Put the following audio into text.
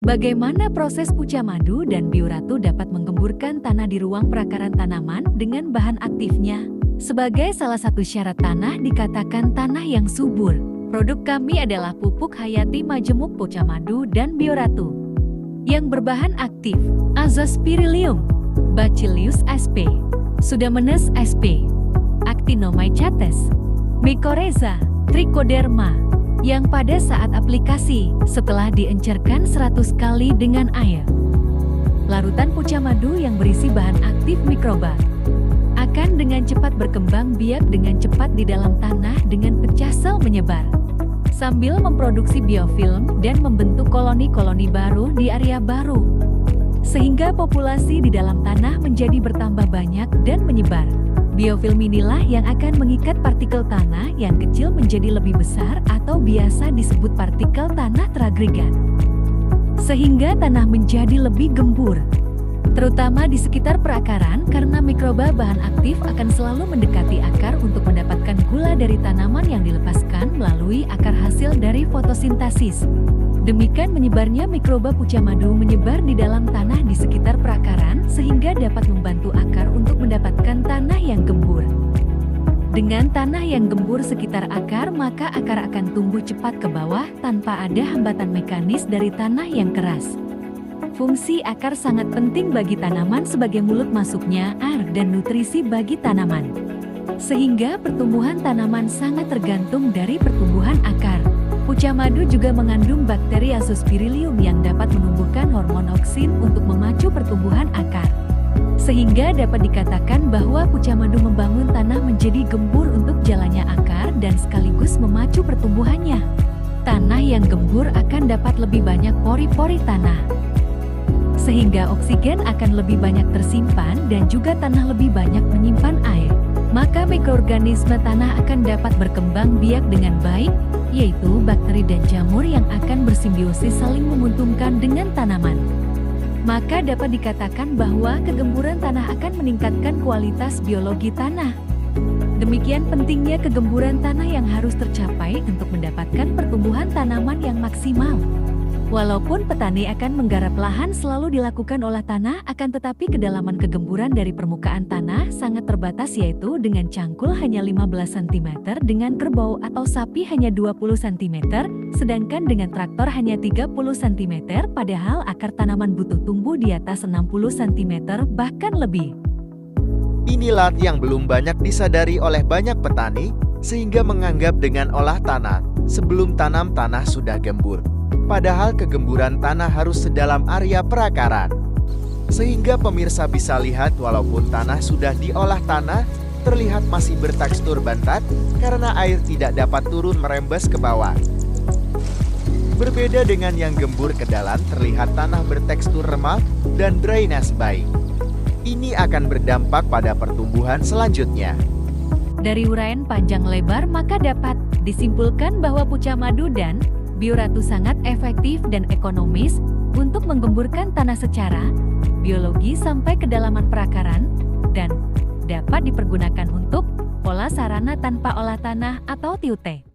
Bagaimana proses puca madu dan bioratu dapat menggemburkan tanah di ruang perakaran tanaman dengan bahan aktifnya? Sebagai salah satu syarat tanah dikatakan tanah yang subur. Produk kami adalah pupuk hayati majemuk puca madu dan bioratu yang berbahan aktif Azospirillum, Bacillus sp, Pseudomonas sp, Actinomycetes, Mycorrhiza, Trichoderma, yang pada saat aplikasi, setelah diencerkan 100 kali dengan air, larutan puca madu yang berisi bahan aktif mikroba akan dengan cepat berkembang biak dengan cepat di dalam tanah dengan pecah sel menyebar, sambil memproduksi biofilm dan membentuk koloni-koloni baru di area baru, sehingga populasi di dalam tanah menjadi bertambah banyak dan menyebar. Biofilm inilah yang akan mengikat partikel tanah yang kecil menjadi lebih besar atau biasa disebut partikel tanah teragregat, sehingga tanah menjadi lebih gembur, terutama di sekitar perakaran karena mikroba bahan aktif akan selalu mendekati akar untuk mendapatkan gula dari tanaman yang dilepaskan melalui akar hasil dari fotosintesis. Demikian menyebarnya mikroba puca madu menyebar di dalam tanah di sekitar perakaran sehingga dapat membantu akar untuk mendapatkan tanah yang gembur. Dengan tanah yang gembur sekitar akar, maka akar akan tumbuh cepat ke bawah tanpa ada hambatan mekanis dari tanah yang keras. Fungsi akar sangat penting bagi tanaman sebagai mulut masuknya air dan nutrisi bagi tanaman, sehingga pertumbuhan tanaman sangat tergantung dari pertumbuhan akar. Puca madu juga mengandung bakteri Azospirillum yang dapat menumbuhkan hormon oksin untuk memacu pertumbuhan akar, sehingga dapat dikatakan bahwa puca madu membangun tanah menjadi gembur untuk jalannya akar dan sekaligus memacu pertumbuhannya. Tanah yang gembur akan dapat lebih banyak pori-pori tanah, sehingga oksigen akan lebih banyak tersimpan dan juga tanah lebih banyak menyimpan air. Maka mikroorganisme tanah akan dapat berkembang biak dengan baik, yaitu bakteri dan jamur yang akan bersimbiosis saling menguntungkan dengan tanaman. Maka dapat dikatakan bahwa kegemburan tanah akan meningkatkan kualitas biologi tanah. Demikian pentingnya kegemburan tanah yang harus tercapai untuk mendapatkan pertumbuhan tanaman yang maksimal. Walaupun petani akan menggarap lahan selalu dilakukan olah tanah, akan tetapi kedalaman kegemburan dari permukaan tanah sangat terbatas, yaitu dengan cangkul hanya 15 cm, dengan kerbau atau sapi hanya 20 cm, sedangkan dengan traktor hanya 30 cm, padahal akar tanaman butuh tumbuh di atas 60 cm bahkan lebih. Inilah yang belum banyak disadari oleh banyak petani, sehingga menganggap dengan olah tanah, sebelum tanam tanah sudah gembur. Padahal kegemburan tanah harus sedalam area perakaran. Sehingga pemirsa bisa lihat walaupun tanah sudah diolah tanah, terlihat masih bertekstur bantat karena air tidak dapat turun merembes ke bawah. Berbeda dengan yang gembur ke dalam, terlihat tanah bertekstur remah dan drainase baik. Ini akan berdampak pada pertumbuhan selanjutnya. Dari uraian panjang lebar, maka dapat disimpulkan bahwa puca madu dan bioratu sangat efektif dan ekonomis untuk menggemburkan tanah secara biologi sampai kedalaman perakaran dan dapat dipergunakan untuk pola sarana tanpa olah tanah atau TUT.